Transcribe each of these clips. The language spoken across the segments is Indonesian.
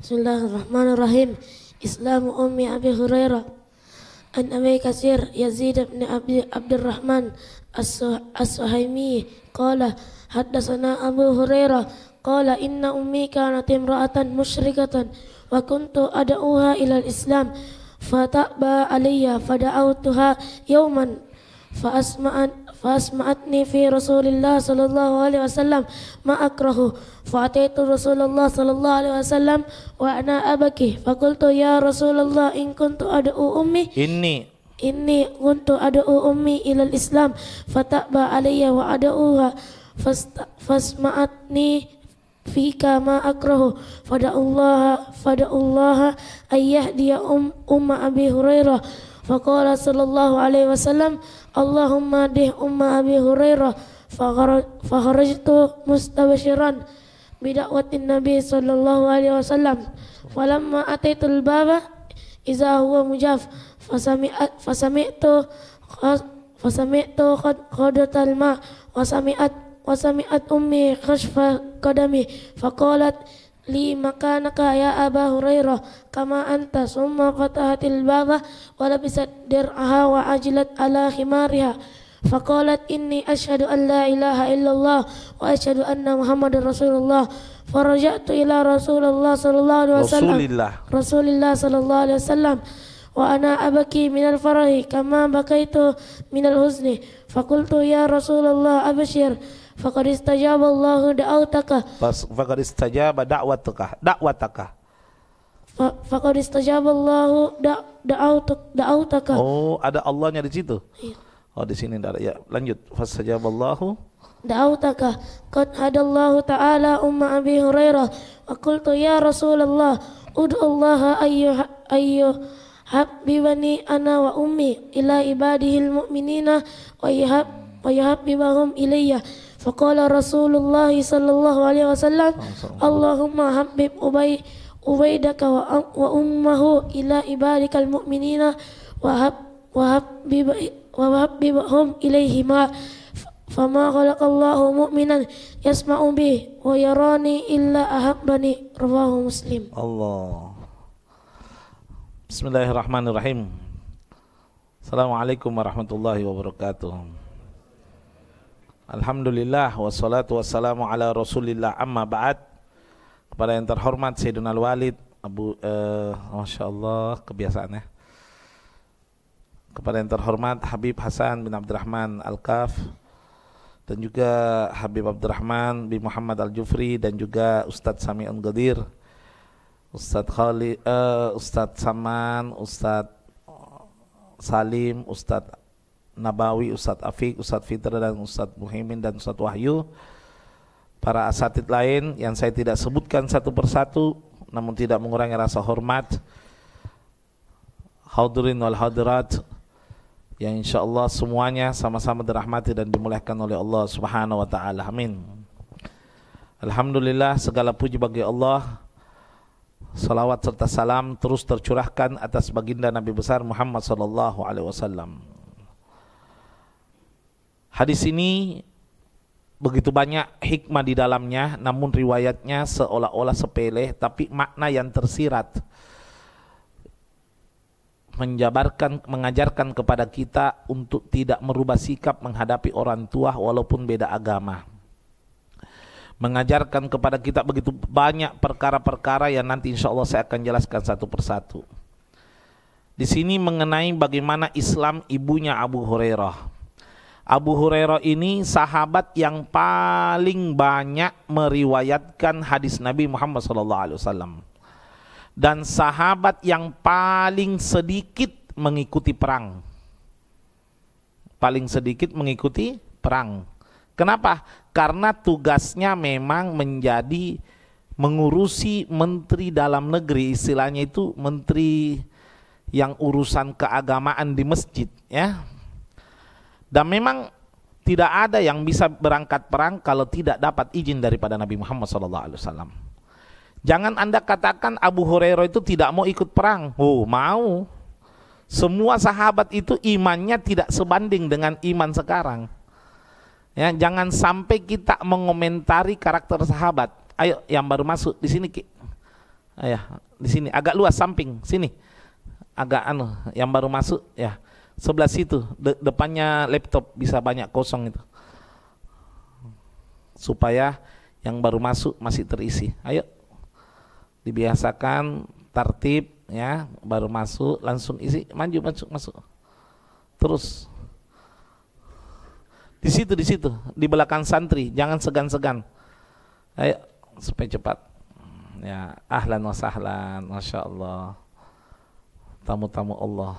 Bismillahirrahmanirrahim. Islamu ummi Abi Hurairah an Abi Kasir Yazid bin Abdurrahman As-Suhaimi qala haddatsana Abu Hurairah qala inna ummi kanat imra'atan musyrikatan wa kuntu ad'uha ila al-Islam fataba alayya fada'awtuha yawman فأسمعتني في رسول الله صلى الله عليه وسلم ما أكره فأتيت رسول الله صلى الله عليه وسلم وأنا أبكي فقلت يا رسول الله إن كنت أدعو أمي إني كنت أدعو أمي إلى الإسلام فتأبى علي وأدعوها فاسمعتني فيك ما أكره فدعوا الله أن يهدي أم أبي هريرة فقال صلى الله عليه وسلم اللهم اهده أبي هريرة فخرجت مستبشرا بدعوة النبي صلى الله عليه وسلم فلما أتيت الباب إذا هو مجاف فسمعت خدة الماء وسمعت أمي خشف قدمي فقالت li makanaka ya Aba Hurairah kama anta summa fatahat al-baba wa labisat dir'aha wa ajilat ala khimariha faqalat inni ashhadu an la ilaha illallah wa ashhadu anna Muhammadar Rasulullah faraja'tu ila Rasulullah sallallahu alaihi wasallam wa ana abaki minal farahi kama bakaitu minal huzni faqultu ya Rasulullah abshir faqad istajaba Allahu da'awtaka faqad istajaba da'wataka faqad istajaba Allahu da'awtaka. Oh, ada Allahnya di situ. Iya. Oh, di sini enggak ada. Ya, lanjut. Fastajaba Allahu da'awtaka qad hadallahu ta'ala umma Abi Hurairah wa qultu ya Rasulullah ud'u Allah ayyu habbibani ana wa ummi ila ibadihil mu'minina wa yuhabbibahum ilayya. Faqala Rasulullah sallallahu alaihi wasallam Allahumma habbib ubaidaka wa ummahu ila ibadikal mu'minina wa habbibhum ilaihima fama khalaqallahu mu'minan yasma'u bi wa yarani illa ahabbani rawahu Muslim. Allah. Bismillahirrahmanirrahim. Assalamualaikum warahmatullahi wabarakatuh. Alhamdulillah wassalatu wassalamu ala Rasulillah amma ba'd. Kepada yang terhormat Sayyidina Al-Walid Masya Allah kebiasaannya. Kepada yang terhormat Habib Hasan bin Abdurrahman Al-Kaf dan juga Habib Abdurrahman bin Muhammad Al-Jufri dan juga Ustadz Sami'un Ghadir, Ustadz Khalid, Ustadz Saman, Ustadz Salim, Ustadz Nabawi, Ustadz Afiq, Ustadz Fitra dan Ustadz Muhaimin dan Ustadz Wahyu, para asatid lain yang saya tidak sebutkan satu persatu namun tidak mengurangi rasa hormat, hadirin wal hadirat yang insyaallah semuanya sama-sama dirahmati dan dimuliakan oleh Allah Subhanahu wa taala. Amin. Alhamdulillah, segala puji bagi Allah. Salawat serta salam terus tercurahkan atas baginda Nabi besar Muhammad sallallahu alaihi wasallam. Hadis ini begitu banyak hikmah di dalamnya, namun riwayatnya seolah-olah sepele, tapi makna yang tersirat mengajarkan kepada kita untuk tidak merubah sikap menghadapi orang tua walaupun beda agama. Mengajarkan kepada kita begitu banyak perkara-perkara yang nanti insya Allah saya akan jelaskan satu persatu. Di sini mengenai bagaimana Islam ibunya Abu Hurairah. Abu Hurairah ini sahabat yang paling banyak meriwayatkan hadis Nabi Muhammad SAW dan sahabat yang paling sedikit mengikuti perang. Paling sedikit mengikuti perang. Kenapa? Karena tugasnya memang menjadi mengurusi menteri dalam negeri, istilahnya itu menteri yang urusan keagamaan di masjid, ya. Dan memang tidak ada yang bisa berangkat perang kalau tidak dapat izin daripada Nabi Muhammad SAW. Jangan Anda katakan Abu Hurairah itu tidak mau ikut perang. Oh, mau. Semua sahabat itu imannya tidak sebanding dengan iman sekarang. Ya, jangan sampai kita mengomentari karakter sahabat. Ayo yang baru masuk di sini, Ki. Ya, di sini agak luas samping sini. Agak yang baru masuk ya. Sebelah situ, depannya laptop bisa banyak kosong itu. Supaya yang baru masuk masih terisi. Ayo. Dibiasakan tertib ya, baru masuk langsung isi, maju masuk. Terus. Di situ, di belakang santri, jangan segan-segan. Ayo, supaya cepat. Ya, ahlan wa sahlan, Masya Allah. Tamu-tamu Allah.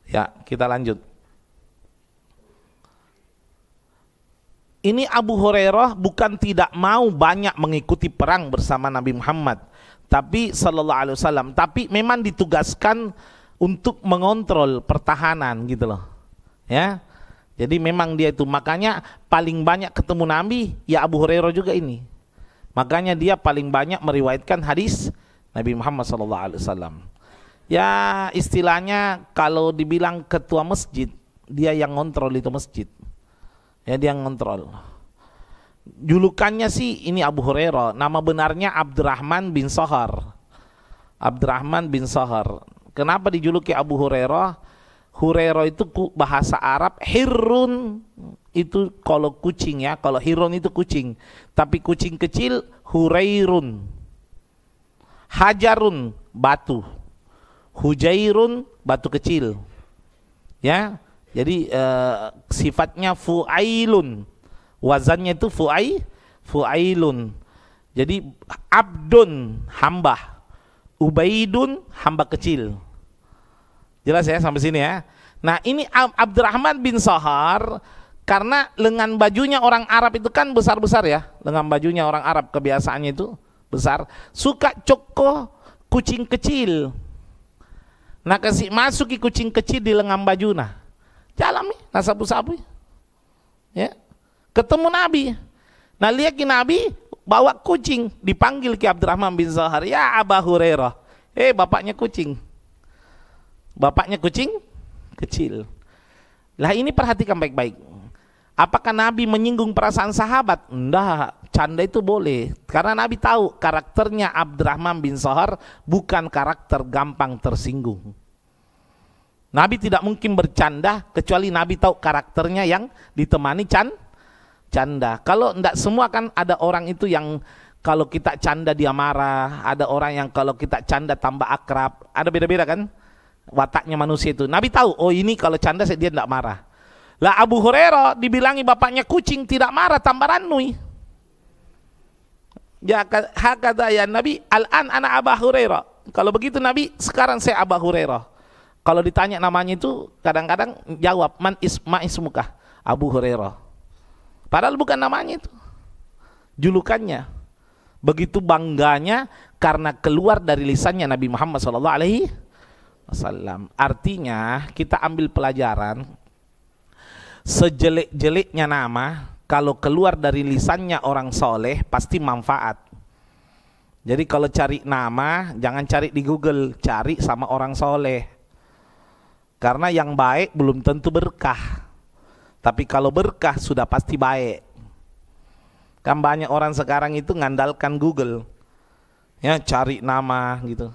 Ya, kita lanjut. Ini Abu Hurairah bukan tidak mau banyak mengikuti perang bersama Nabi Muhammad, tapi sallallahu alaihi wasallam, tapi memang ditugaskan untuk mengontrol pertahanan gitu loh. Ya. Jadi memang dia itu, makanya paling banyak ketemu Nabi ya Abu Hurairah juga ini. Makanya dia paling banyak meriwayatkan hadis Nabi Muhammad sallallahu alaihi wasallam. Ya istilahnya kalau dibilang ketua masjid, dia yang ngontrol itu masjid. Ya dia yang ngontrol. Julukannya sih ini Abu Hurairah, nama benarnya Abdurrahman bin Sahar. Abdurrahman bin Sahar. Kenapa dijuluki Abu Hurairah? Hurairah itu bahasa Arab, hirun itu kalau kucing ya, kalau hirun itu kucing. Tapi kucing kecil hurairun. Hajarun batu. Hujairun batu kecil. Ya. Jadi sifatnya fu'ailun. Wazannya itu fu'ailun. Jadi abdun hamba. Ubaidun hamba kecil. Jelas ya sampai sini ya. Nah, ini Abdurrahman bin Sahar karena lengan bajunya orang Arab itu kan besar-besar ya. Lengan bajunya orang Arab kebiasaannya itu besar. Suka coko kucing kecil. Nah, kasih masuki kucing kecil di lengan baju nah. Jalan nih, nasabu-sabu. Ya. Ketemu Nabi. Nah, lihat Nabi bawa kucing, dipanggil ke Abdurrahman bin Sahar, "Ya Abu Hurairah." Bapaknya kucing. Bapaknya kucing kecil. Lah ini perhatikan baik-baik. Apakah Nabi menyinggung perasaan sahabat? Enggak, canda itu boleh. Karena Nabi tahu karakternya Abdurrahman bin Sahar bukan karakter gampang tersinggung. Nabi tidak mungkin bercanda kecuali Nabi tahu karakternya yang ditemani canda. Kalau enggak semua kan ada orang itu yang kalau kita canda dia marah, ada orang yang kalau kita canda tambah akrab, ada beda-beda kan wataknya manusia itu. Nabi tahu, oh ini kalau canda dia enggak marah. Lah Abu Hurairah dibilangi bapaknya kucing tidak marah, tambah ranui. Ya hakada ya Nabi, al-an ana Abu Hurairah. Kalau begitu Nabi, sekarang saya Abu Hurairah. Kalau ditanya namanya itu kadang-kadang jawab ma ismuka Abu Hurairah. Padahal bukan namanya itu. Julukannya. Begitu bangganya karena keluar dari lisannya Nabi Muhammad SAW. Artinya kita ambil pelajaran, sejelek-jeleknya nama kalau keluar dari lisannya orang soleh pasti manfaat. Jadi kalau cari nama jangan cari di Google, cari sama orang soleh. Karena yang baik belum tentu berkah. Tapi kalau berkah sudah pasti baik. Kan banyak orang sekarang itu ngandalkan Google. Ya, cari nama gitu.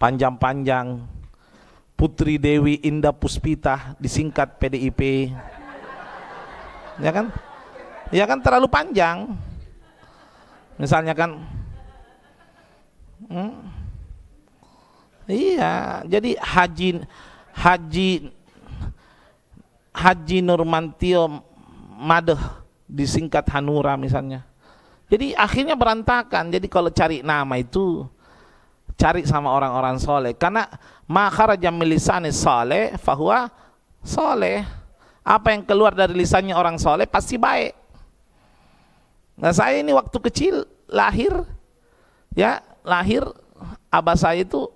Panjang-panjang. Putri Dewi Indah Puspita disingkat PDIP. Ya kan? Ya kan terlalu panjang. Misalnya kan iya, jadi Haji Nurmantio Madeh disingkat Hanura misalnya. Jadi akhirnya berantakan. Jadi kalau cari nama itu cari sama orang-orang soleh. Karena ma kharaja min lisani soleh fahuwa soleh. Apa yang keluar dari lisannya orang soleh pasti baik. Nah saya ini waktu kecil lahir abah saya itu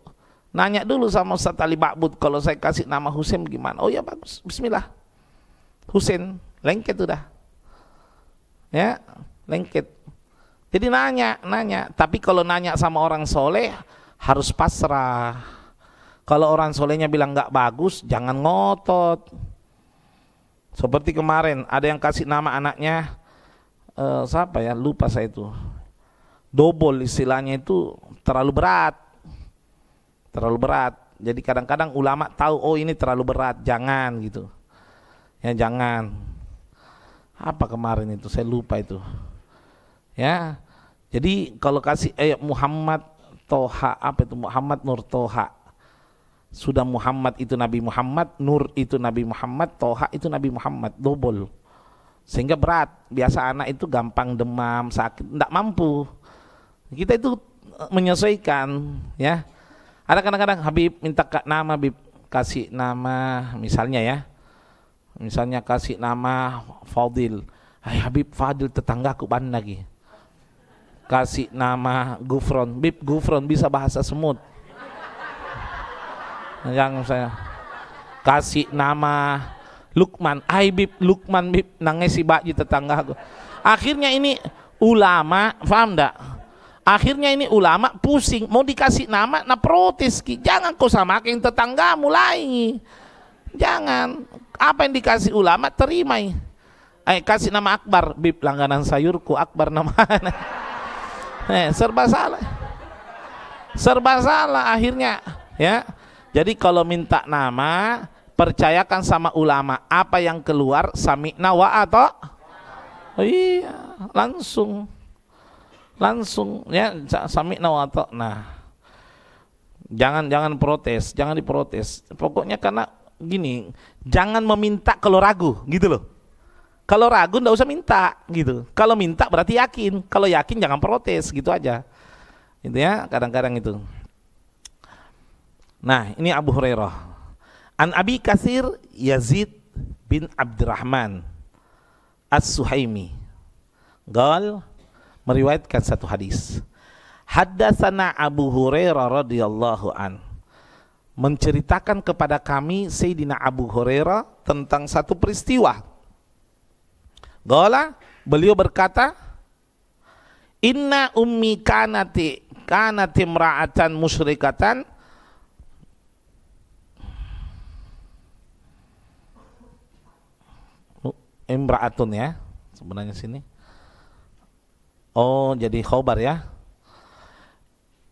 nanya dulu sama Ustaz Ali Ba'bud, kalau saya kasih nama Husain gimana? Oh ya bagus, bismillah. Husain, lengket udah. Ya, lengket. Jadi nanya. Tapi kalau nanya sama orang soleh harus pasrah. Kalau orang solehnya bilang nggak bagus, jangan ngotot. Seperti kemarin ada yang kasih nama anaknya siapa ya, lupa saya itu. Dobol istilahnya itu terlalu berat. Terlalu berat. Jadi kadang-kadang ulama tahu oh ini terlalu berat, jangan gitu. Ya jangan. Apa kemarin itu saya lupa itu. Ya. Jadi kalau kasih Muhammad Toha, apa itu Muhammad Nur Toha. Sudah Muhammad itu Nabi Muhammad, Nur itu Nabi Muhammad, Toha itu Nabi Muhammad, double. Sehingga berat. Biasa anak itu gampang demam, sakit, tidak mampu. Kita itu menyesuaikan, ya. Ada kadang-kadang Habib minta nama, Habib kasih nama, misalnya ya. Misalnya kasih nama Fadil. Hai Habib Fadil tetanggaku ban lagi. Kasih nama Gufron, Bib Gufron bisa bahasa semut. Yang saya kasih nama Lukman, ai Bib Lukman Bib nangesi baju tetangga aku. Akhirnya ini ulama, paham enggak? Akhirnya ini ulama pusing mau dikasih nama, nah protes ki. Jangan kau samakan tetangga mulai. Jangan. Apa yang dikasih ulama terima. Kasih nama Akbar, Bib langganan sayurku Akbar namanya. Serba salah. Serba salah akhirnya, ya. Jadi kalau minta nama, percayakan sama ulama. Apa yang keluar, sami'na wa atau? Iya, langsung ya, sami'na wa atau. Nah, jangan protes, jangan diprotes. Pokoknya karena gini, jangan meminta kalau ragu, gitu loh. Kalau ragu ndak usah minta, gitu. Kalau minta berarti yakin. Kalau yakin jangan protes, gitu aja. Itu ya, kadang-kadang itu. Nah, ini Abu Hurairah. An Abi Katsir Yazid bin Abdurrahman As-Suhaimi. Gal meriwayatkan satu hadis. Haddatsana Abu Hurairah radhiyallahu an. Menceritakan kepada kami Sayyidina Abu Hurairah tentang satu peristiwa. Gala, beliau berkata, Inna ummi kanati imra'atan musyrikatan. Imra'atun ya sebenarnya sini. Oh jadi khobar ya.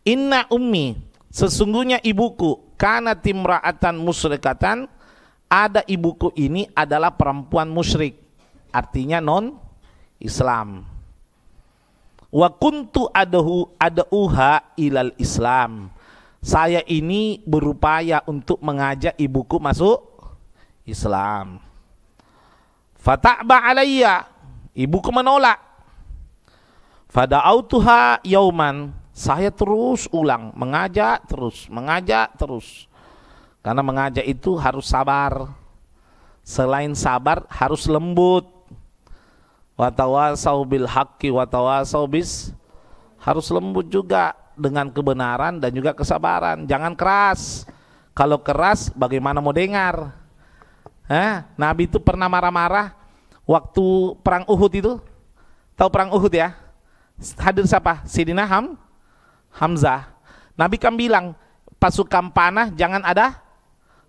Inna ummi, sesungguhnya ibuku, kanat imra'atan musyrikatan, ada ibuku ini adalah perempuan musyrik, artinya non Islam. Wa kuntu adauha ilal Islam, saya ini berupaya untuk mengajak ibuku masuk Islam. Fata'ba alayya, ibuku menolak. Fada'autuha yauman, saya terus ulang, mengajak terus. Karena mengajak itu harus sabar. Selain sabar harus lembut. Watawasau bil haqqi watawasau bis, harus lembut juga dengan kebenaran dan juga kesabaran. Jangan keras. Kalau keras bagaimana mau dengar? Nabi itu pernah marah-marah waktu perang Uhud itu. Tahu perang Uhud ya? Hadir siapa? Sayyidina Hamzah. Nabi kan bilang pasukan panah jangan ada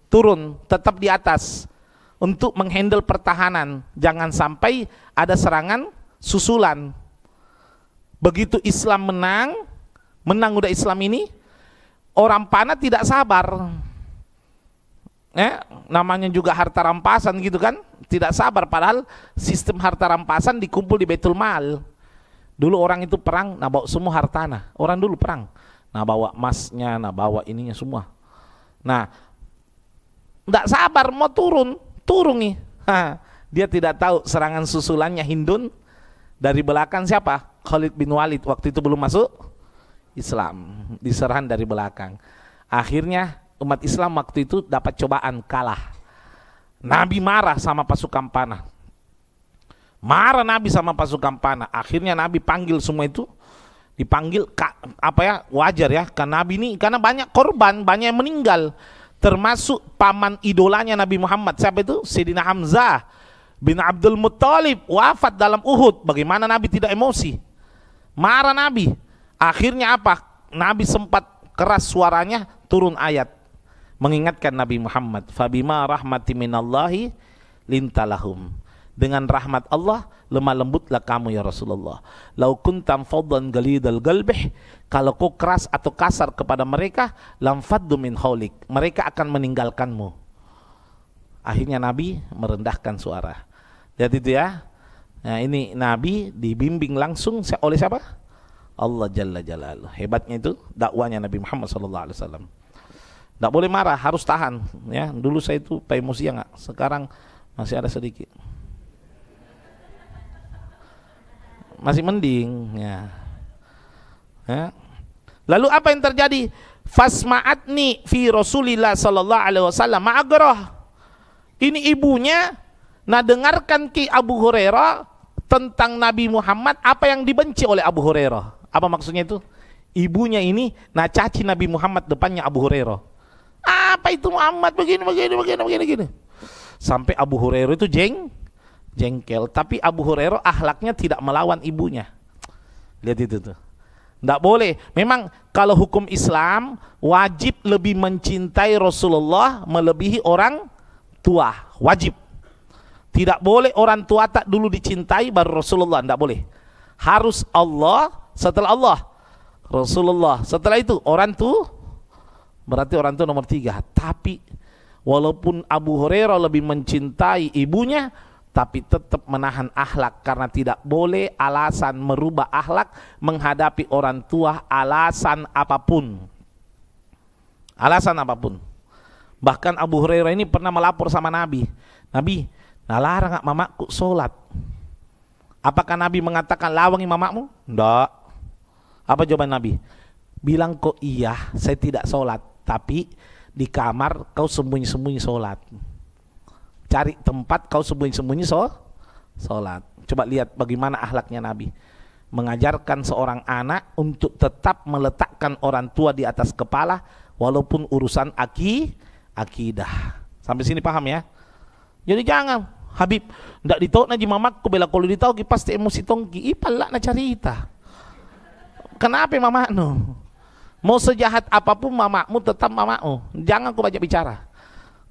turun, tetap di atas untuk menghandle pertahanan. Jangan sampai ada serangan susulan. Begitu Islam menang udah Islam ini, orang panah tidak sabar. Namanya juga harta rampasan gitu kan, tidak sabar, padahal sistem harta rampasan dikumpul di Baitul Mal. Dulu orang itu perang, nah bawa semua hartana. Orang dulu perang, nah bawa emasnya, nah bawa ininya semua. Nah, tidak sabar mau turun nih. Dia tidak tahu serangan susulannya Hindun dari belakang siapa? Khalid bin Walid, waktu itu belum masuk Islam, diserang dari belakang. Akhirnya umat Islam waktu itu dapat cobaan, kalah. Nabi marah sama pasukan panah. Akhirnya Nabi panggil semua itu, dipanggil wajar ya, karena Nabi ini karena banyak korban, banyak yang meninggal, termasuk paman idolanya Nabi Muhammad. Siapa itu? Sayyidina Hamzah bin Abdul Muttalib wafat dalam Uhud. Bagaimana Nabi tidak emosi? Marah Nabi. Akhirnya apa? Nabi sempat keras suaranya, turun ayat mengingatkan Nabi Muhammad, fabima rahmati minallahi lintalahum. Dengan rahmat Allah lemah lembutlah kamu ya Rasulullah. Lau kuntam faddan galidal galbih, kalau kau keras atau kasar kepada mereka, lam faddu min haulik, mereka akan meninggalkanmu. Akhirnya Nabi merendahkan suara. Lihat itu ya. Nah, ini Nabi dibimbing langsung oleh siapa? Allah Jalla Jalaluh. Hebatnya itu dakwanya Nabi Muhammad SAW. Tidak boleh marah, harus tahan. Ya, dulu saya itu emosi ya nggak. Sekarang masih ada sedikit. Masih mending. Ya. Ya. Lalu apa yang terjadi? Fasma'atni fi Rasulillah sallallahu alaihi wasallam ma'agrah. Ini ibunya dengarkan ki Abu Hurairah tentang Nabi Muhammad apa yang dibenci oleh Abu Hurairah. Apa maksudnya itu? Ibunya ini caci Nabi Muhammad depannya Abu Hurairah. Apa itu Muhammad begini. Sampai Abu Hurairah itu jengkel. Tapi Abu Hurairah akhlaknya tidak melawan ibunya. Lihat itu tuh. Tidak boleh. Memang kalau hukum Islam wajib lebih mencintai Rasulullah melebihi orang tua. Wajib. Tidak boleh orang tua tak dulu dicintai baru Rasulullah. Tidak boleh. Harus Allah, setelah Allah Rasulullah, setelah itu orang tua. Berarti orang tua nomor 3. Tapi walaupun Abu Hurairah lebih mencintai ibunya, tapi tetap menahan akhlak, karena tidak boleh alasan merubah akhlak menghadapi orang tua, alasan apapun. Alasan apapun. Bahkan Abu Hurairah ini pernah melapor sama Nabi. Nabi, larang mamaku sholat. Apakah Nabi mengatakan lawangi mamamu? Enggak. Apa jawaban Nabi? Bilang kok iya, saya tidak sholat, tapi di kamar kau sembunyi-sembunyi sholat. Cari tempat kau sembunyi-sembunyi sholat. Coba lihat bagaimana akhlaknya Nabi. Mengajarkan seorang anak untuk tetap meletakkan orang tua di atas kepala walaupun urusan akidah. Sampai sini paham ya? Jadi jangan Habib, ndak ditau na ji mamaku bela kalau ditau ki pasti emosi tongki. Ipal na cerita. Kenapa mama no? Mau sejahat apapun mamamu tetap mamamu. Jangan kau banyak bicara.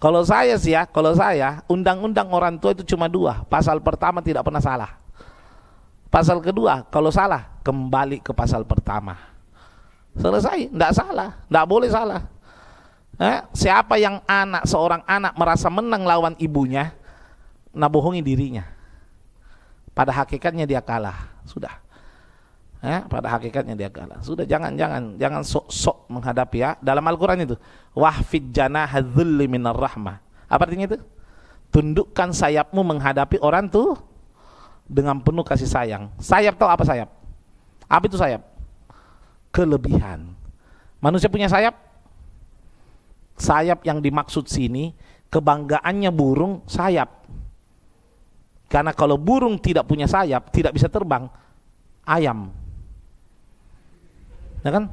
Kalau saya sih ya, undang-undang orang tua itu cuma 2. Pasal pertama tidak pernah salah. Pasal kedua, kalau salah kembali ke pasal pertama. Selesai, tidak salah, tidak boleh salah. Siapa yang seorang anak merasa menang lawan ibunya, bohongi dirinya. Pada hakikatnya dia kalah, sudah. Pada hakikatnya dia kalah. Sudah, jangan sok-sok menghadapi ya. Dalam Al-Qur'an itu, wahfid janaha dzulli minar rahmah. Apa artinya itu? Tundukkan sayapmu menghadapi orang tuh dengan penuh kasih sayang. Sayap, tahu apa sayap? Apa itu sayap? Kelebihan. Manusia punya sayap? Sayap yang dimaksud sini kebanggaannya burung sayap. Karena kalau burung tidak punya sayap, tidak bisa terbang. Ayam. Ya kan?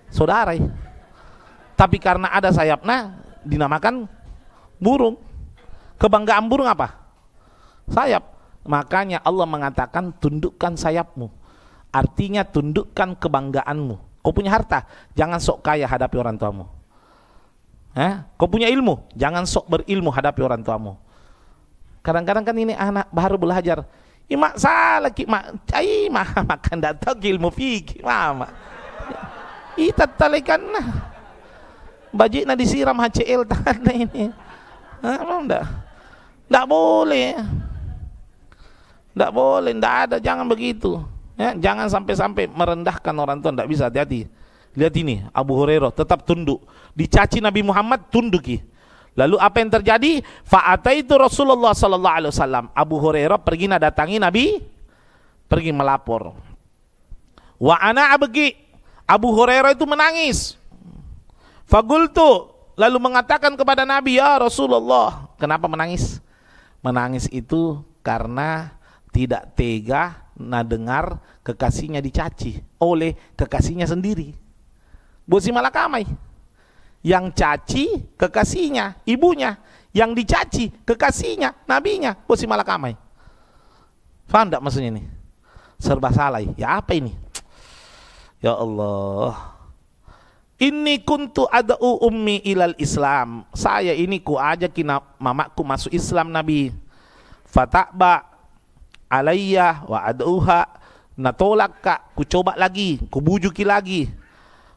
Saudara. Tapi karena ada sayapnya dinamakan burung. Kebanggaan burung apa? Sayap. Makanya Allah mengatakan tundukkan sayapmu. Artinya tundukkan kebanggaanmu. Kau punya harta, jangan sok kaya hadapi orang tuamu. Kau punya ilmu, jangan sok berilmu hadapi orang tuamu. Kadang-kadang kan ini anak baru belajar. Mak salah ki mak, makan datang ilmu fikih mama. Ita talekan nah. Bajikna disiram HCL tanda ini. Enggak boleh. Enggak boleh, enggak ada, jangan begitu. Ya, jangan sampai-sampai merendahkan orang tua, enggak bisa, hati-hati. Lihat ini, Abu Hurairah tetap tunduk. Dicaci Nabi Muhammad, tunduki. Lalu apa yang terjadi? Fa'ataitu Rasulullah sallallahu alaihi wasallam. Abu Hurairah pergi datangi Nabi, pergi melapor. Wa ana abki. Abu Hurairah itu menangis. Fagultu, lalu mengatakan kepada Nabi, ya Rasulullah. Kenapa menangis? Menangis itu karena tidak tega dengar kekasihnya dicaci oleh kekasihnya sendiri. Bosi malakamai. Yang caci kekasihnya, ibunya. Yang dicaci kekasihnya, nabinya. Bosi malakamai. Faham tak maksudnya ini? Serba salah. Ya apa ini? Ya Allah. Inni kuntu ad'u ummi ilal Islam. Saya ini ku ajaki mamaku masuk Islam Nabi. Fata'ba alayya wa ad'uha. Natolak kak, ku coba lagi, ku bujuki lagi.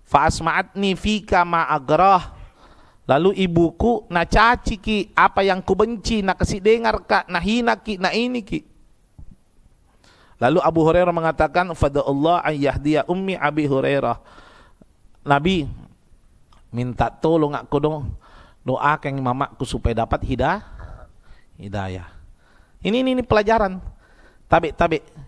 Fa asma'atni fika ma agrah. Lalu ibuku na caci ki apa yang ku benci, na kasih dengar kak, na hina ki, na ini ki. Lalu Abu Hurairah mengatakan, fada'ullah an yahdiya ummi Abi Hurairah. Nabi, minta tolong aku dong, doakan mamaku supaya dapat hidayah. Ini pelajaran. Tabe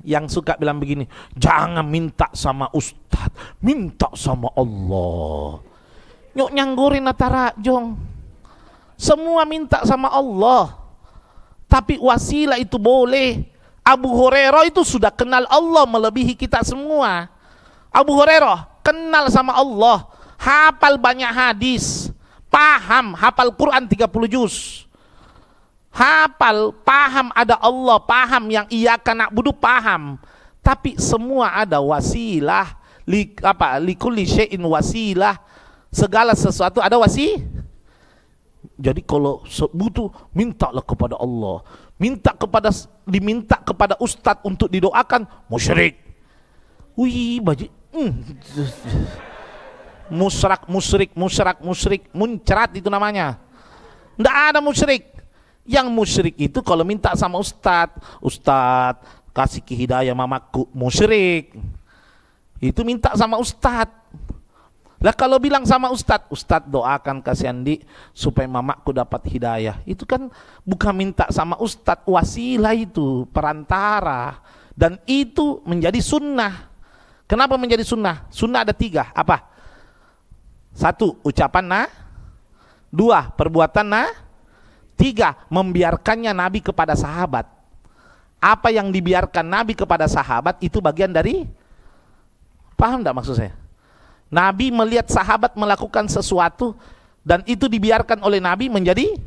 yang suka bilang begini, jangan minta sama ustadz, minta sama Allah. Nyok nyanggurin atara jong. Semua minta sama Allah. Tapi wasilah itu boleh. Abu Hurairah itu sudah kenal Allah melebihi kita semua. Abu Hurairah kenal sama Allah, hafal banyak hadis, paham, hafal Quran 30 juz. Hafal, paham ada Allah, paham yang iyyaka na'budu, paham. Tapi semua ada wasilah, likulli syai'in wasilah. Segala sesuatu ada Jadi kalau butuh, mintalah kepada Allah. Diminta kepada ustadz untuk didoakan, musyrik. Wih, musyrik, muncrat itu namanya. Nggak ada musyrik. Yang musyrik itu kalau minta sama ustadz kasih hidayah mamaku, musyrik. Itu minta sama ustadz. Lah kalau bilang sama ustadz doakan kasihan Andi supaya mamaku dapat hidayah. Itu kan bukan minta sama ustadz, wasilah itu, perantara. Dan itu menjadi sunnah. Kenapa menjadi sunnah? Sunnah ada 3, apa? 1, ucapan 2, perbuatan 3, membiarkannya Nabi kepada sahabat. Apa yang dibiarkan Nabi kepada sahabat itu bagian dari, paham enggak maksud saya? Nabi melihat sahabat melakukan sesuatu dan itu dibiarkan oleh Nabi menjadi,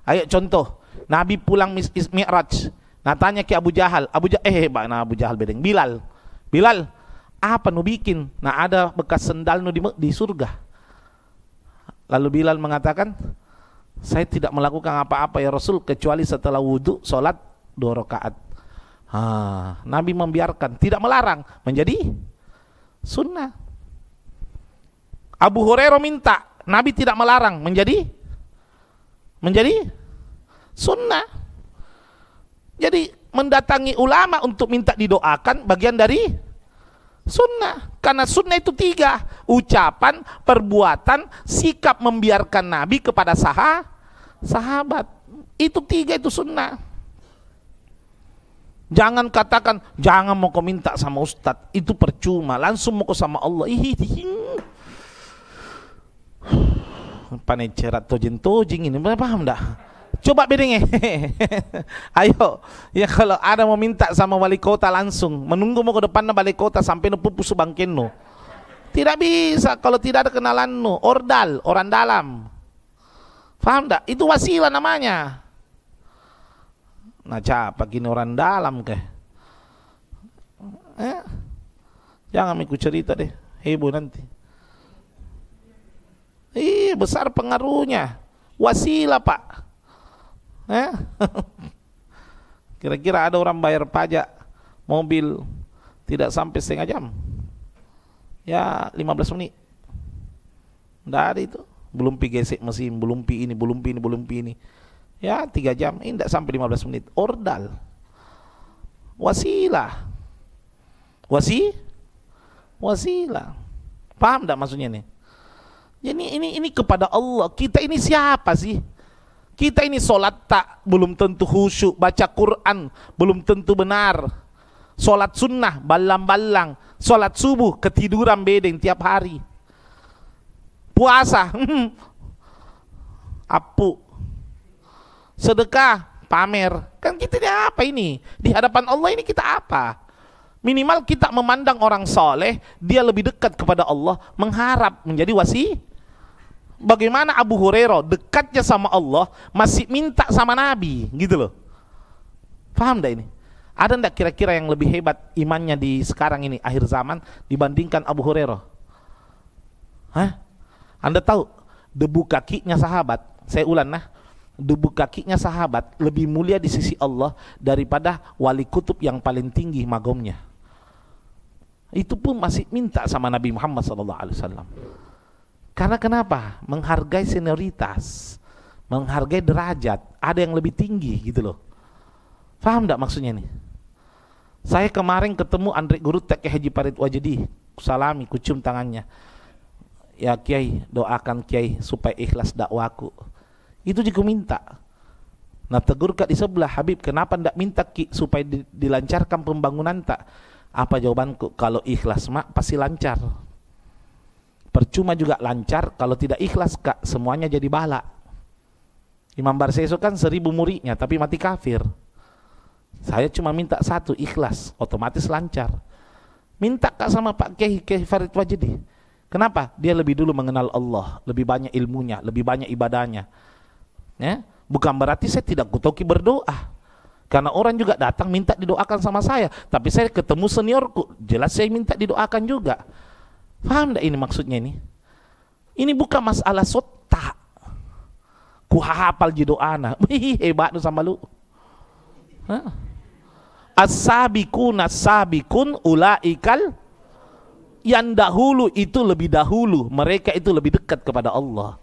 ayo contoh, Nabi pulang Mi'raj, nah tanya ke Abu Jahal, Abu Jahal bedeng, Bilal, apa nu bikin? Nah ada bekas sendal nu di surga. Lalu Bilal mengatakan, saya tidak melakukan apa-apa ya Rasul kecuali setelah wudhu sholat 2 rakaat. Nabi membiarkan, tidak melarang, menjadi sunnah. Abu Hurairah minta, Nabi tidak melarang, menjadi sunnah. Jadi mendatangi ulama untuk minta didoakan bagian dari sunnah. Karena sunnah itu 3, ucapan, perbuatan, sikap membiarkan Nabi kepada sahabat. Itu 3 itu sunnah. Jangan katakan, jangan mau kau minta sama ustadz, itu percuma, langsung mau kau sama Allah. Panecerat tojing ini, paham enggak? Coba bedanya. Ayo, ya kalau ada mau minta sama wali kota langsung menunggu mau ke depan wali kota sampai nupupu subangken no. Tidak bisa kalau tidak ada kenalan no. Orang dalam. Paham enggak? Itu wasilah namanya. Nah, siapa gini orang dalam ke? Jangan ikut cerita deh, heboh nanti. Besar pengaruhnya. Wasilah, Pak. Kira-kira ada orang bayar pajak mobil tidak sampai setengah jam, ya 15 menit. Nggak ada itu. Belum pi gesek mesin, belum pi ini. Ya 3 jam, ini tidak sampai 15 menit. Ordal. Wasilah. Wasilah. Paham enggak maksudnya nih? Jadi ini kepada Allah. Kita ini siapa sih? Kita ini sholat belum tentu khusyuk, baca Quran belum tentu benar. Sholat sunnah balang-balang, sholat subuh ketiduran bedeng tiap hari. Puasa apu. Sedekah pamer. Kan kita ini apa ini? Di hadapan Allah ini kita apa? Minimal kita memandang orang soleh, dia lebih dekat kepada Allah, mengharap menjadi Bagaimana Abu Hurairah dekatnya sama Allah masih minta sama Nabi, gitu loh. Paham enggak ini? Ada enggak kira-kira yang lebih hebat imannya di sekarang ini akhir zaman dibandingkan Abu Hurairah? Hah? Anda tahu debu kakinya sahabat, saya ulang debu kakinya sahabat lebih mulia di sisi Allah daripada wali kutub yang paling tinggi magomnya. Itu pun masih minta sama Nabi Muhammad SAW. Karena kenapa? Menghargai senioritas, menghargai derajat, ada yang lebih tinggi gitu loh. Paham enggak maksudnya nih? Saya kemarin ketemu Andre Guru Tek Haji Farid Wajdi, salami, kucium tangannya. Ya Kiai, doakan Kiai supaya ikhlas dakwaku. Itu juga minta. Nah tegur kat di sebelah, Habib kenapa ndak minta Ki supaya dilancarkan pembangunan tak? Apa jawabanku? Kalau ikhlas mak pasti lancar. Percuma juga lancar kalau tidak ikhlas kak, semuanya jadi bala. Imam Barseso kan 1000 muridnya tapi mati kafir. Saya cuma minta satu, ikhlas, otomatis lancar. Minta kak sama Pak Kiai Farid Wajdi. Kenapa? Dia lebih dulu mengenal Allah, lebih banyak ilmunya, lebih banyak ibadahnya. Ya? Bukan berarti saya tidak kutoki berdoa. Karena orang juga datang minta didoakan sama saya, tapi saya ketemu seniorku, jelas saya minta didoakan juga. Paham enggak ini maksudnya ini? Ini bukan masalah sota. Ku hafal ji doana. Hebat tu sama lu. As-sabiqun as-sabiqun ulaikal, yang dahulu itu lebih dahulu, mereka itu lebih dekat kepada Allah.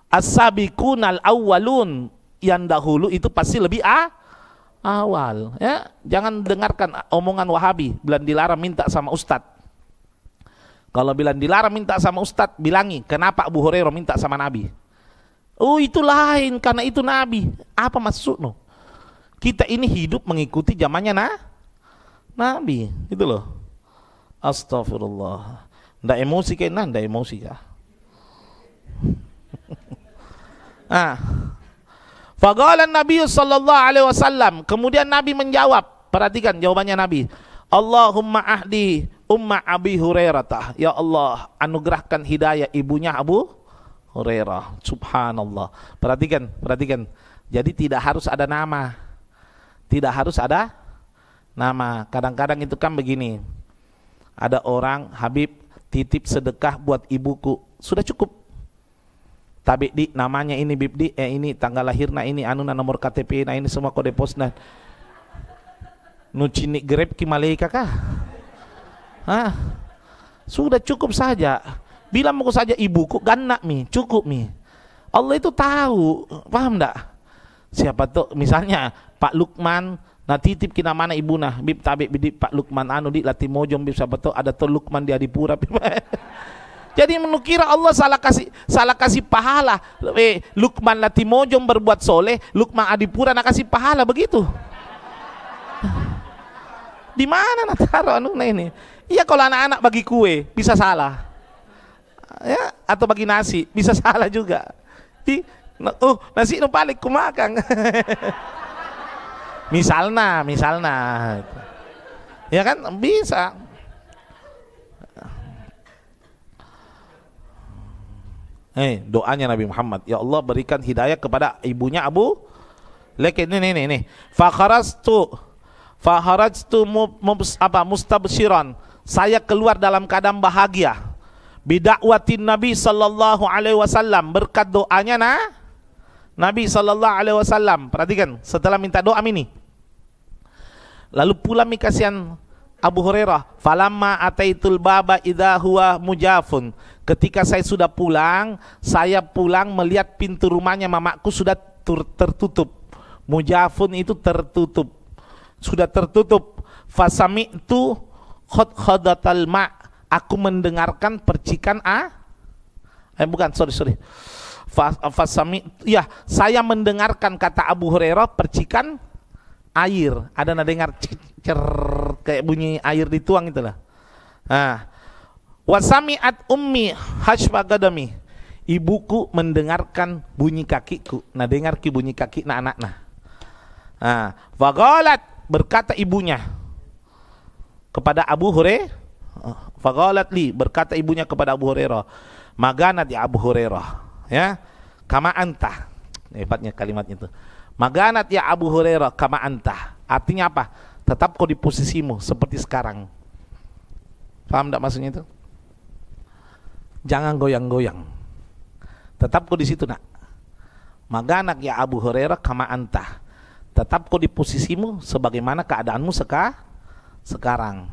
As-sabiqun al-awwalun, yang dahulu itu pasti lebih awal, ya. Jangan dengarkan omongan Wahabi bilang dilarang minta sama ustad. Kalau bilang dilarang minta sama ustad, bilangi kenapa Abu Hurairah minta sama Nabi. Oh itu lain, karena itu Nabi. Apa maksudnya? Kita ini hidup mengikuti zamannya Nabi, gitu loh. Astagfirullah. Ndak emosi kayaknya, ndak emosi ya. Faqala Nabi sallallahu alaihi wasallam, kemudian Nabi menjawab, perhatikan jawabannya Nabi. Allahumma ahdi umma Abi Hurairah. Ya Allah, anugerahkan hidayah ibunya Abu Hurairah. Subhanallah. Perhatikan. Jadi tidak harus ada nama. Tidak harus ada nama. Kadang-kadang itu kan begini. Ada orang, Habib titip sedekah buat ibuku. Sudah cukup. Tapi di namanya ini Bibdi, ini tanggal lahirna ini, anu nomor KTP, ini semua kode posna. Nucinik grab ki malaika kah? Sudah cukup saja. Bilang mau saja ibuku ganak mi, cukup mi. Allah itu tahu, paham enggak? Siapa tuh misalnya Pak Lukman, nah titip kina mana ibu nah, bib tabik bidip Pak Lukman anu di Latimojong bib siapa tuh ada tuh Lukman di Adipura. Jadi menukira Allah salah kasih pahala. Lukman Latimojong berbuat soleh, Lukman Adipura nak kasih pahala begitu. Di mana nak taruh anu nah ini? Iya kalau anak-anak bagi kue bisa salah. Ya, atau bagi nasi bisa salah juga. Nasi nu balik kumakan. misalnya ya kan bisa. Doanya Nabi Muhammad, ya Allah berikan hidayah kepada ibunya Abu. Lihat ini. Fakharajtu mustabshiran. Saya keluar dalam keadaan bahagia. Bidakwatin Nabi sallallahu alaihi wasallam, berkat doanya Nabi sallallahu alaihi wasallam. Perhatikan, setelah minta doa ini. Lalu pula mikasian Abu Hurairah, falamma ataitul baba idza huwa mujafun. Ketika saya sudah pulang, melihat pintu rumahnya mamaku sudah tertutup. Mujafun itu tertutup. Sudah tertutup. Fasami'tu khadkhadatal ma'. Aku mendengarkan percikan sorry. Saya mendengarkan, kata Abu Hurairah, percikan air. Ada nada dengar cer kayak bunyi air dituang itulah. Wasami'at ummi hashfa gadami. Ibuku mendengarkan bunyi kakiku. Nah dengar ki bunyi kaki anak. Faqalat, berkata ibunya kepada Abu Hurairah. Faqalat li, berkata ibunya kepada Abu Hurairah. Maganat ya Abu Hurairah. Ya, kama anta. Hebatnya kalimat itu. Maganat ya Abu Hurairah kama anta. Artinya apa? Tetap kau di posisimu seperti sekarang. Paham enggak maksudnya itu? Jangan goyang-goyang. Tetap kau di situ nak. Maganak ya Abu Hurairah kama anta. Tetap kau di posisimu sebagaimana keadaanmu sekarang.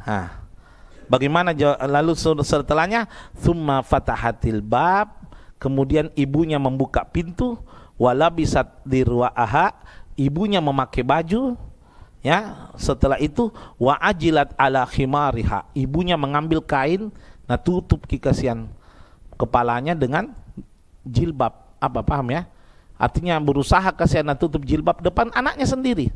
Bagaimana lalu setelahnya? Tsumma fatahatil bab. Kemudian ibunya membuka pintu. Wala bisat dirwa'aha. Ibunya memakai baju. Ya, setelah itu wa ajilat ala khimariha. Ibunya mengambil kain, nah tutup kikasian kepalanya dengan jilbab. Apa paham ya? Artinya berusaha kasihan tutup jilbab depan anaknya sendiri.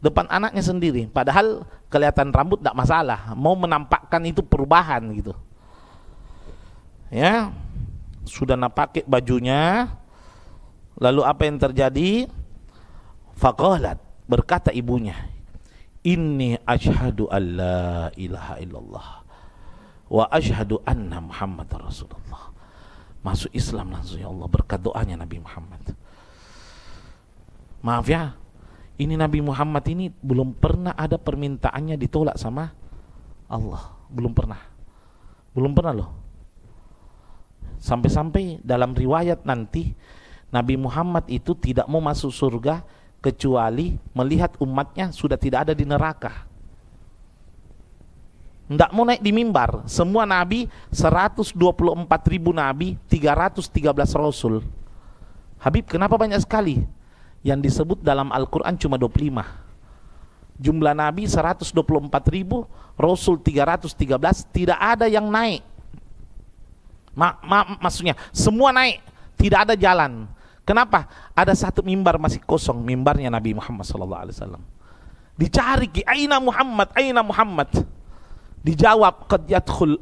Depan anaknya sendiri. Padahal kelihatan rambut tidak masalah. Mau menampakkan itu perubahan gitu. Ya, sudah pakai bajunya. Lalu apa yang terjadi? Faqalat, berkata ibunya, inni asyhadu an la ilaha illallah wa asyhadu anna Muhammad Rasulullah. Masuk Islam langsung, ya Allah, berkat doanya Nabi Muhammad. Maaf ya, ini Nabi Muhammad ini belum pernah ada permintaannya ditolak sama Allah. Belum pernah loh. Sampai-sampai dalam riwayat nanti Nabi Muhammad itu tidak mau masuk surga kecuali melihat umatnya sudah tidak ada di neraka. Tidak mau naik di mimbar. Semua nabi, 124.000 nabi, 313 rasul. Habib, kenapa banyak sekali? Yang disebut dalam Al-Quran cuma 25. Jumlah nabi 124.000, rasul 313, tidak ada yang naik. Maksudnya semua naik, tidak ada jalan. Kenapa? Ada satu mimbar masih kosong, mimbarnya Nabi Muhammad SAW. Dicari, aina Muhammad, aina Muhammad. Dijawab, qad yadkhul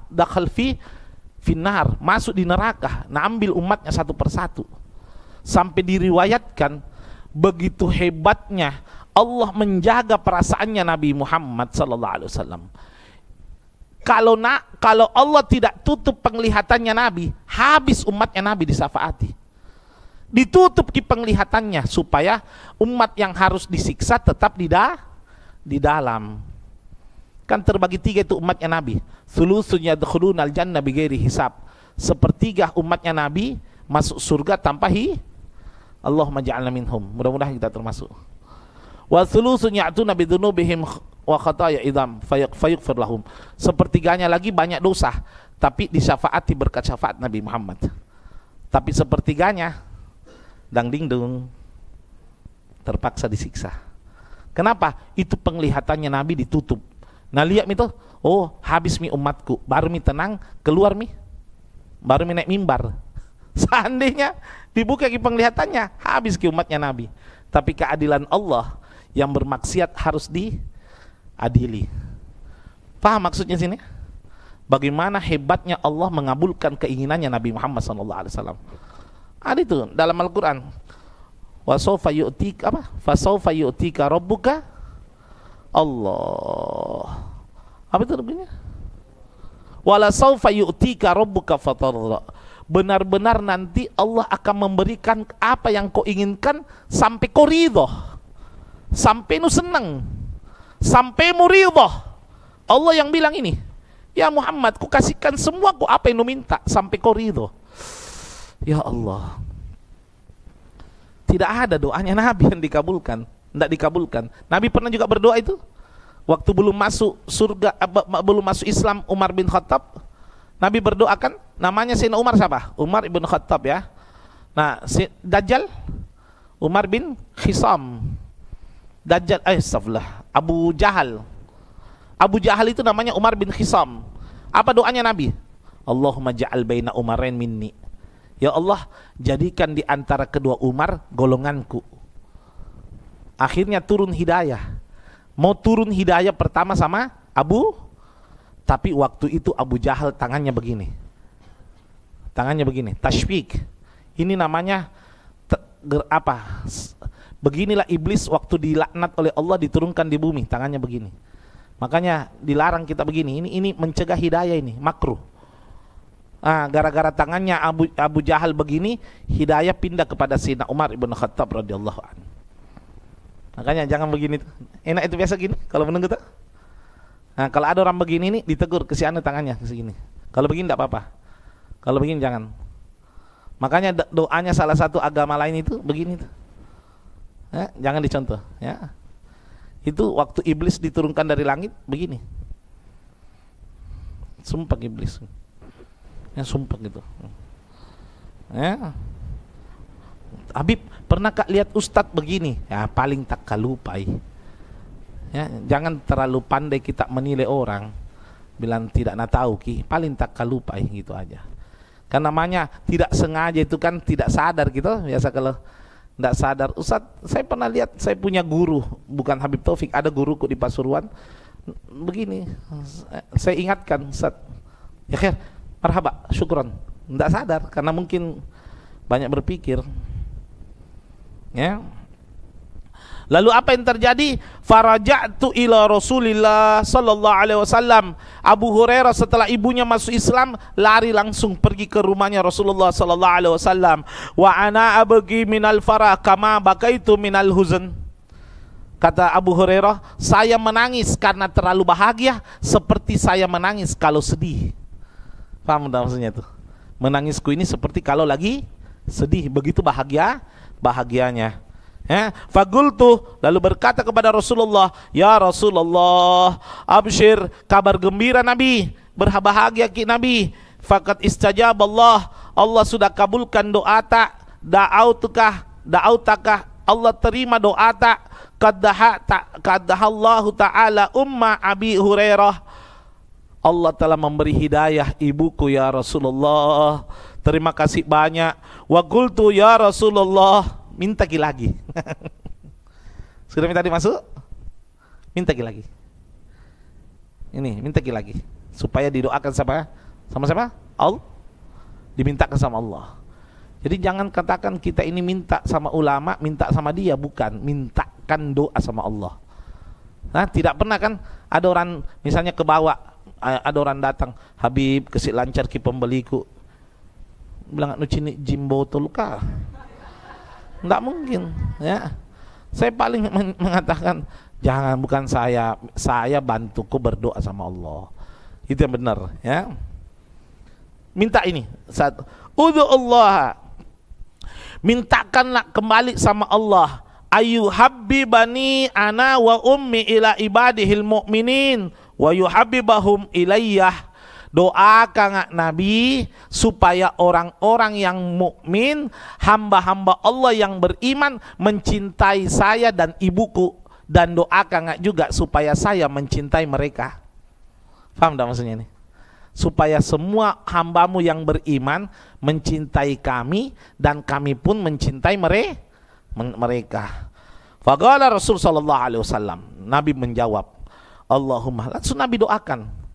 dakhal fi finnar, masuk di neraka. Nah, ambil umatnya satu persatu. Sampai diriwayatkan begitu hebatnya Allah menjaga perasaannya Nabi Muhammad SAW. Kalau Allah tidak tutup penglihatannya Nabi, habis umatnya Nabi disafaati. Ditutup penglihatannya supaya umat yang harus disiksa tetap di dalam. Kan terbagi tiga itu umatnya Nabi. Thuluthun yadkhulunal jannah bighairi hisab. Sepertiga umatnya Nabi masuk surga tanpa Allahumma ja'alna minhum. Mudah-mudahan kita termasuk. Wa thuluthun ya'tuna bidzunubihim wa khataaya idam fayaghfir lahum. Sepertiganya lagi banyak dosa tapi disyafaati berkat syafaat Nabi Muhammad. Tapi sepertiganya dang ding dung, terpaksa disiksa. Kenapa? Itu penglihatannya Nabi ditutup. Nah lihat itu, oh habis mi umatku, baru mi tenang, keluar mi, baru mi naik mimbar. Seandainya dibuka penglihatannya, habis ki umatnya Nabi. Tapi keadilan Allah yang bermaksiat harus diadili. Paham maksudnya sini? Bagaimana hebatnya Allah mengabulkan keinginannya Nabi Muhammad SAW. Ada itu dalam Al-Quran. Fasawfa yu'tika rabbuka Allah. Apa itu artinya? Wala sawfa yu'tika rabbuka fatarda. Benar-benar nanti Allah akan memberikan apa yang kau inginkan sampai kau ridho, sampai nu senang, sampai mu ridho. Allah yang bilang ini, ya Muhammad, ku kasihkan semua kau apa yang nu minta sampai kau ridho. Ya Allah, tidak ada doanya Nabi yang dikabulkan, tidak dikabulkan. Nabi pernah juga berdoa itu waktu belum masuk surga, belum masuk Islam, Umar bin Khattab. Nabi berdoakan, namanya Sayyidina Umar siapa? Umar ibn Khattab ya. Nah, si Dajjal Umar bin Khisam. Dajjal, astagfirullah, Abu Jahal. Abu Jahal itu namanya Umar bin Khisam. Apa doanya Nabi? Allahumma ja'al baina Umarain minni. Ya Allah, jadikan di antara kedua Umar golonganku. Akhirnya turun hidayah. Mau turun hidayah pertama sama Abu, tapi waktu itu Abu Jahal tangannya begini. Tangannya begini, tashfik. Ini namanya beginilah iblis waktu dilaknat oleh Allah diturunkan di bumi, tangannya begini. Makanya dilarang kita begini. Ini mencegah hidayah, ini makruh. Gara-gara tangannya Abu Jahal begini, hidayah pindah kepada Sayyidina Umar ibn Khattab radhiyallahu anhu. Makanya jangan begini. Enak itu biasa gini kalau menunggu tuh. Nah, kalau ada orang begini nih ditegur, ke si anu tangannya ke sini. Kalau begini enggak apa-apa. Kalau begini jangan. Makanya doanya salah satu agama lain itu begini tuh. Ya, jangan dicontoh ya. Itu waktu iblis diturunkan dari langit begini. Sumpah iblis. Ya sumpah gitu. Ya. Habib, pernah Kak lihat ustadz begini? Ya paling tak kalupai. Ya, jangan terlalu pandai kita menilai orang. Bilang tidak nak tahu ki, paling tak kalupai gitu aja. Kan namanya tidak sengaja itu kan tidak sadar gitu. Biasa kalau tidak sadar, Ustadz, saya pernah lihat, saya punya guru, bukan Habib Taufik, ada guruku di Pasuruan, begini, saya ingatkan, Ustadz, ya khair, marhaba, syukron, tidak sadar, karena mungkin banyak berpikir, ya. Lalu apa yang terjadi? Faraja'tu ila Rasulillah sallallahu alaihi wasallam. Abu Hurairah setelah ibunya masuk Islam lari langsung pergi ke rumahnya Rasulullah sallallahu alaihi wasallam. Wa ana abghi minal farah kama bakaitu minal huzn. Kata Abu Hurairah, saya menangis karena terlalu bahagia seperti saya menangis kalau sedih. Paham maksudnya itu? Menangisku ini seperti kalau lagi sedih, begitu bahagianya. Ya, fagultu, lalu berkata kepada Rasulullah, ya Rasulullah, abshir, kabar gembira Nabi, berbahagia ki Nabi, fakat istajab Allah, Allah sudah kabulkan doa tak, da'autakah, Allah terima doa tak, kaddahallahu ta'ala umma Abi Hurairah, Allah telah memberi hidayah ibuku ya Rasulullah, terima kasih banyak. Wa qultu ya Rasulullah, minta lagi. Sudah minta dimasuk? Minta lagi. Ini minta lagi supaya didoakan sama Allah, dimintakan sama Allah. Jadi jangan katakan kita ini minta sama ulama, minta sama dia, bukan, mintakan doa sama Allah. Nah, tidak pernah kan ada orang misalnya ke bawah, ada orang datang, Habib kasih lancar ki pembeliku, bilang nu cini jimbo tuluka. Enggak mungkin ya. Saya paling mengatakan jangan, bukan saya bantuku berdoa sama Allah. Itu yang benar ya. Minta ini saat udu Allah, mintakanlah kembali sama Allah, ayu habbibani ana wa ummi ila ibadihil mu'minin wa yuhabbibahum ilayyah. Doakan Nabi supaya orang-orang yang mukmin, hamba-hamba Allah yang beriman mencintai saya dan ibuku, dan doakan juga supaya saya mencintai mereka. Paham tak maksudnya ini? Supaya semua hambamu yang beriman mencintai kami dan kami pun mencintai mereka. Faqala Rasul sallallahu alaihi wasallam, Nabi menjawab, Allahumma, langsung Nabi doakan.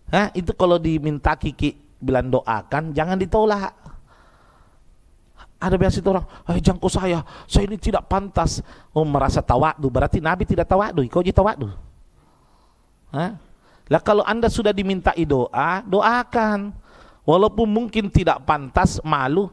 Nah, itu kalau diminta kiki bilang doakan, jangan ditolak. Ada biasa itu orang, jangkau saya ini tidak pantas. Oh, merasa tawadu, berarti Nabi tidak tawadu, kau jadi tawadu. Lah kalau anda sudah dimintai doa, doakan. Walaupun mungkin tidak pantas, malu,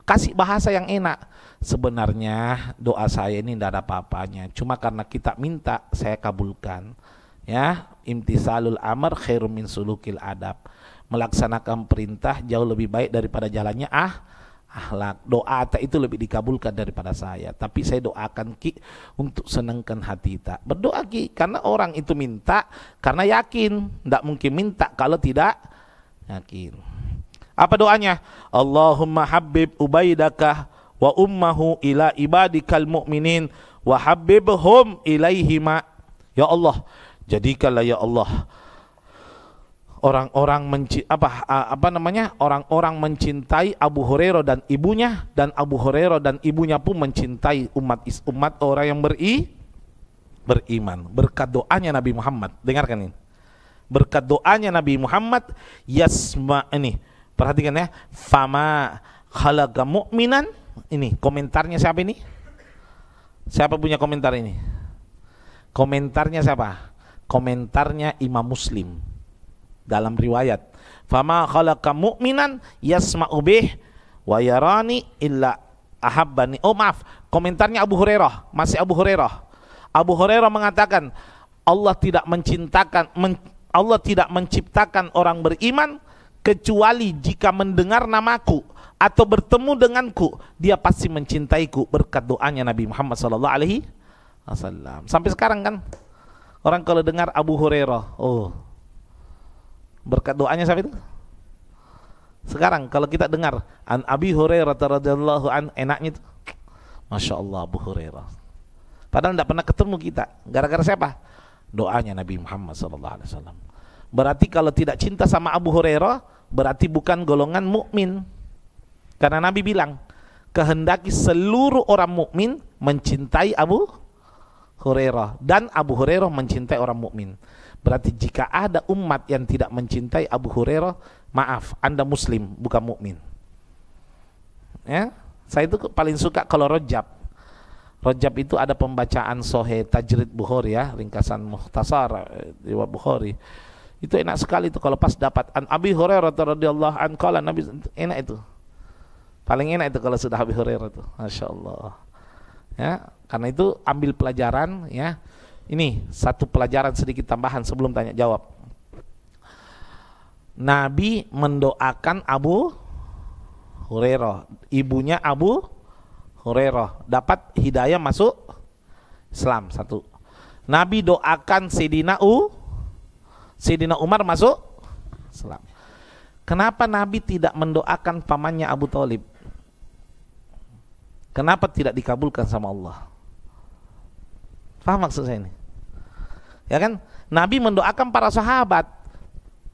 kasih bahasa yang enak. Sebenarnya doa saya ini tidak ada apa-apanya, cuma karena kita minta, saya kabulkan. Ya, imtisalul amr khairum min sulukil adab. Melaksanakan perintah jauh lebih baik daripada jalannya akhlak. Doa tak itu lebih dikabulkan daripada saya. Tapi saya doakan ki untuk senangkan hati tak. Berdoa ki karena orang itu minta karena yakin. Tidak mungkin minta kalau tidak yakin. Apa doanya? Allahumma habib ubaidakah wa ummahu ila ibadikal mu'minin wa habibhum ilaihima. Ya Allah, jadikanlah ya Allah orang-orang orang-orang mencintai Abu Hurairah dan ibunya, dan Abu Hurairah dan ibunya pun mencintai umat orang yang beriman. Berkat doanya Nabi Muhammad, dengarkan ini. Berkat doanya Nabi Muhammad, ini perhatikan ya, fama khalaqa mu'minan. Ini komentarnya siapa ini? Siapa punya komentar ini? Komentarnya siapa? Komentarnya Imam Muslim dalam riwayat, fama khalaqa mu'minan yasma'u bih wa yarani illa ahabbani. Oh maaf, komentarnya Abu Hurairah, masih Abu Hurairah. Abu Hurairah mengatakan Allah tidak menciptakan orang beriman kecuali jika mendengar namaku atau bertemu denganku, dia pasti mencintaiku, berkat doanya Nabi Muhammad SAW. Sampai sekarang kan orang kalau dengar Abu Hurairah, oh, berkat doanya siapa itu? Sekarang kalau kita dengar an Abi Hurairah radhiyallahu an, enaknya itu, Masya Allah Abu Hurairah. Padahal tidak pernah ketemu kita. Gara-gara siapa? Doanya Nabi Muhammad SAW. Berarti kalau tidak cinta sama Abu Hurairah, berarti bukan golongan mukmin. Karena Nabi bilang, kehendaki seluruh orang mukmin mencintai Abu Hurairah, dan Abu Hurairah mencintai orang mukmin. Berarti jika ada umat yang tidak mencintai Abu Hurairah, maaf, Anda muslim, bukan mukmin. Ya, saya itu paling suka kalau Rajab. Rajab itu ada pembacaan Sahih Tajrid Bukhari, ya, ringkasan mukhtasar riwayat Bukhari. Itu enak sekali itu kalau pas dapat an Abi Hurairah radhiyallahu anhu qala, Nabi, enak itu. Paling enak itu kalau sudah Abi Hurairah itu. Masya Allah. Ya, karena itu ambil pelajaran, ya. Ini satu pelajaran sedikit tambahan sebelum tanya jawab. Nabi mendoakan Abu Hurairah, ibunya Abu Hurairah dapat hidayah masuk Islam, satu. Nabi doakan Sayyidina Umar masuk Islam. Kenapa Nabi tidak mendoakan pamannya Abu Thalib? Kenapa tidak dikabulkan sama Allah? Paham maksud saya ini? Ya kan? Nabi mendoakan para sahabat.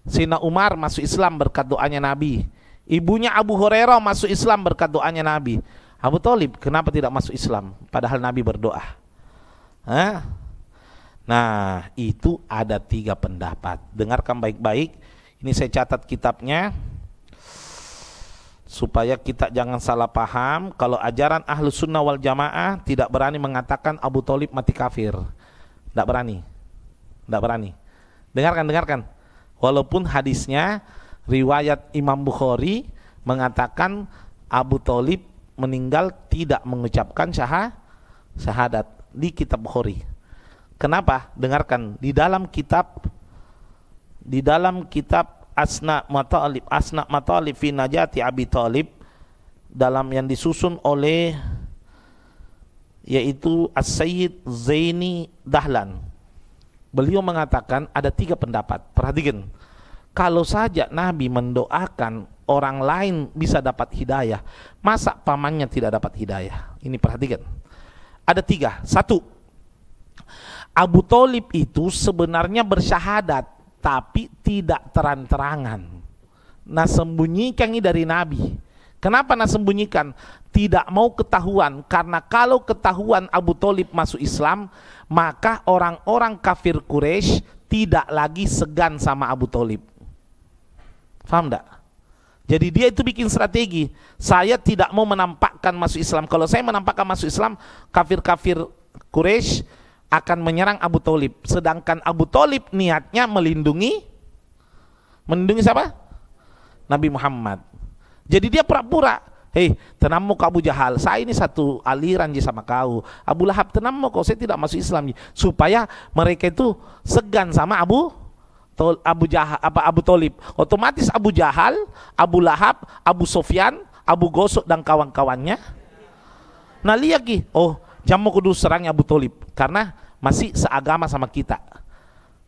Sayyidina Umar masuk Islam berkat doanya Nabi. Ibunya Abu Hurairah masuk Islam berkat doanya Nabi. Abu Thalib kenapa tidak masuk Islam padahal Nabi berdoa? Hah? Nah, itu ada 3 pendapat. Dengarkan baik-baik. Ini saya catat kitabnya supaya kita jangan salah paham. Kalau ajaran Ahlus Sunnah wal Jamaah tidak berani mengatakan Abu Thalib mati kafir. Tidak berani. Tidak berani. Dengarkan. Walaupun hadisnya riwayat Imam Bukhari mengatakan Abu Thalib meninggal tidak mengucapkan syahadat di kitab Bukhari. Kenapa? Dengarkan, di dalam kitab Asna Matalib fi Najati Abi Thalib, dalam yang disusun oleh yaitu As-Sayyid Zaini Dahlan, beliau mengatakan ada 3 pendapat. Perhatikan, kalau saja Nabi mendoakan orang lain bisa dapat hidayah, masa pamannya tidak dapat hidayah? Ini perhatikan, ada 3. 1, Abu Thalib itu sebenarnya bersyahadat tapi tidak terang-terangan. Nah, sembunyikan ini dari Nabi. Kenapa nah sembunyikan? Tidak mau ketahuan, karena kalau ketahuan Abu Thalib masuk Islam, maka orang-orang kafir Quraisy tidak lagi segan sama Abu Thalib. Paham enggak? Jadi dia itu bikin strategi. Saya tidak mau menampakkan masuk Islam. Kalau saya menampakkan masuk Islam, kafir-kafir Quraisy akan menyerang Abu Thalib. Sedangkan Abu Thalib niatnya melindungi siapa? Nabi Muhammad. Jadi dia pura-pura, hei, tenang mau kau Abu Jahal, saya ini satu aliran sama kau. Abu Lahab, tenang mau kau, saya tidak masuk Islam. Supaya mereka itu segan sama Abu Thalib. Otomatis Abu Jahal, Abu Lahab, Abu Sufyan, Abu Gosok dan kawan-kawannya, nah lihat lagi, oh, jangan mau kudu serang Abu Thalib karena masih seagama sama kita.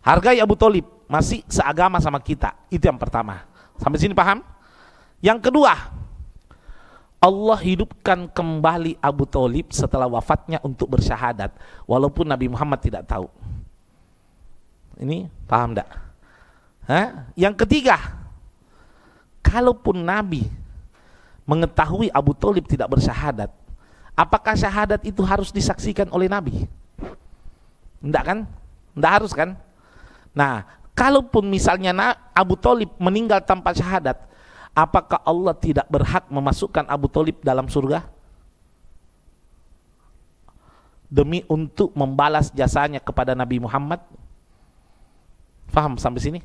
Hargai Abu Thalib, masih seagama sama kita. Itu yang pertama. Sampai sini paham? Yang kedua, Allah hidupkan kembali Abu Thalib setelah wafatnya untuk bersyahadat, walaupun Nabi Muhammad tidak tahu. Ini paham enggak? Yang ketiga, kalaupun Nabi mengetahui Abu Thalib tidak bersyahadat, apakah syahadat itu harus disaksikan oleh Nabi? Enggak kan? Enggak harus kan? Nah, kalaupun misalnya Abu Thalib meninggal tanpa syahadat, apakah Allah tidak berhak memasukkan Abu Thalib dalam surga? Demi untuk membalas jasanya kepada Nabi Muhammad. Paham sampai sini?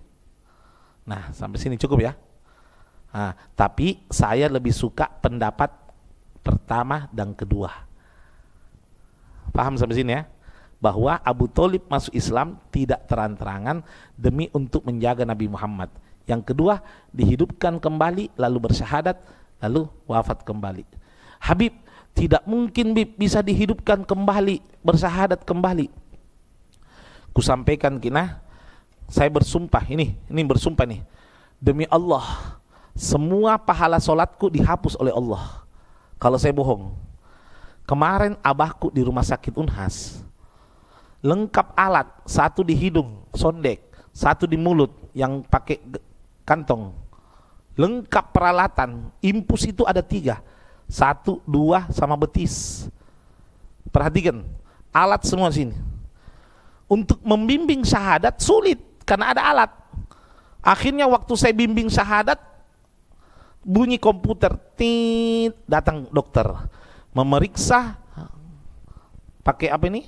Nah, sampai sini cukup ya. Nah, tapi saya lebih suka pendapat pertama dan kedua. Paham sampai sini ya? Bahwa Abu Thalib masuk Islam tidak terang-terangan demi untuk menjaga Nabi Muhammad. Yang kedua, dihidupkan kembali, lalu bersyahadat, lalu wafat kembali. Habib, tidak mungkin Bib bisa dihidupkan kembali, bersyahadat kembali. Kusampaikan kina, saya bersumpah, ini bersumpah nih, demi Allah, semua pahala solatku dihapus oleh Allah kalau saya bohong. Kemarin abahku di rumah sakit Unhas, lengkap alat, satu di hidung, sondek, satu di mulut yang pakai kantong, lengkap peralatan, impus itu ada 3, 1, 2 sama betis. Perhatikan, alat semua sini. Untuk membimbing syahadat sulit karena ada alat. Akhirnya waktu saya bimbing syahadat, bunyi komputer, tit, datang dokter, memeriksa, pakai apa ini?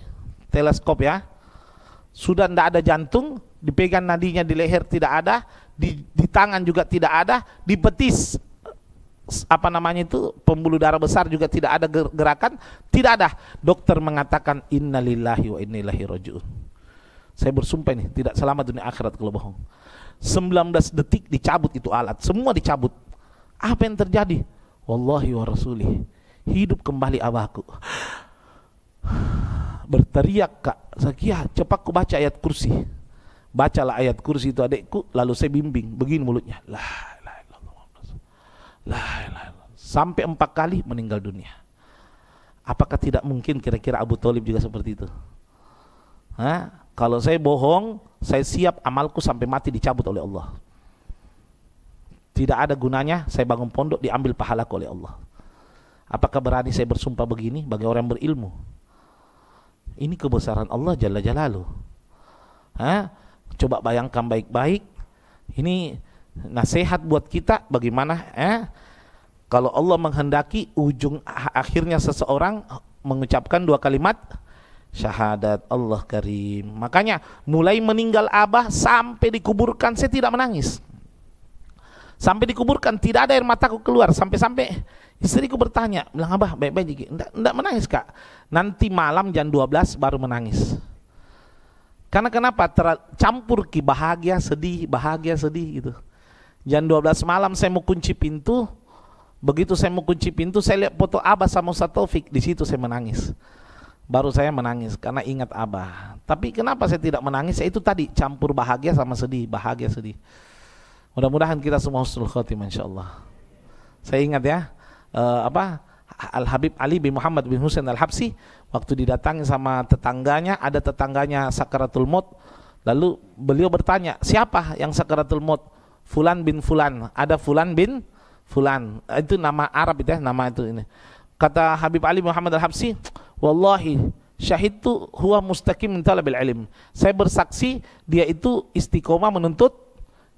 Teleskop ya. Sudah tidak ada jantung, dipegang nadinya di leher tidak ada, di tangan juga tidak ada, di betis apa namanya itu, pembuluh darah besar juga tidak ada gerakan, tidak ada. Dokter mengatakan innalillahi wa inna ilaihi rajiun. Saya bersumpah ini tidak selamat dunia akhirat kalau bohong. 19 detik dicabut itu alat, semua dicabut. Apa yang terjadi? Wallahi wa rasulih, hidup kembali abahku. Berteriak Kak Zakia, cepat ku baca ayat kursi. Bacalah ayat kursi itu adikku, lalu saya bimbing, begini mulutnya, la ilaha illallah, la ilaha illallah, sampai 4 kali meninggal dunia. Apakah tidak mungkin kira-kira Abu Thalib juga seperti itu? Hah? Kalau saya bohong, saya siap amalku sampai mati dicabut oleh Allah. Tidak ada gunanya saya bangun pondok diambil pahalaku oleh Allah. Apakah berani saya bersumpah begini bagi orang yang berilmu? Ini kebesaran Allah Jalla Jalaluh. Coba bayangkan baik-baik. Ini nasihat buat kita bagaimana kalau Allah menghendaki ujung akhirnya seseorang mengucapkan 2 kalimat syahadat, Allah karim. Makanya mulai meninggal abah sampai dikuburkan saya tidak menangis. Sampai dikuburkan tidak ada air mataku keluar, sampai istriku bertanya, bilang abah baik-baik, enggak menangis Kak. Nanti malam jam 12 baru menangis. Karena kenapa? Tercampur ki bahagia sedih gitu. Jam 12 malam saya mau kunci pintu. Begitu saya mau kunci pintu, saya lihat foto abah sama Ustaz Taufik, di situ saya menangis. Baru saya menangis karena ingat abah. Tapi kenapa saya tidak menangis? Itu tadi campur bahagia sama sedih, bahagia sedih. Mudah-mudahan kita semua husnul khotimah insyaallah. Saya ingat ya, Al-Habib Ali bin Muhammad bin Husain Al-Habsi waktu didatangi sama tetangganya, ada tetangganya sakaratul maut. Lalu beliau bertanya, siapa yang sakaratul maut? Fulan bin Fulan. Ada Fulan bin Fulan. Itu nama Arab itu ya, nama itu ini. Kata Habib Ali Muhammad Al-Habsi, wallahi syahidtu huwa mustaqim min talabil ilm. Saya bersaksi dia itu istiqomah menuntut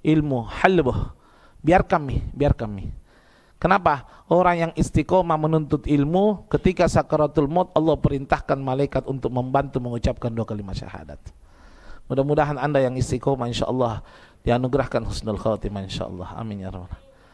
ilmu. Halbuh. Biar kami. Kenapa? Orang yang istiqomah menuntut ilmu ketika sakaratul maut Allah perintahkan malaikat untuk membantu mengucapkan 2 kalimat syahadat. Mudah-mudahan Anda yang istiqomah insyaallah dianugerahkan husnul khatimah insyaallah. Amin ya rabbal alamin.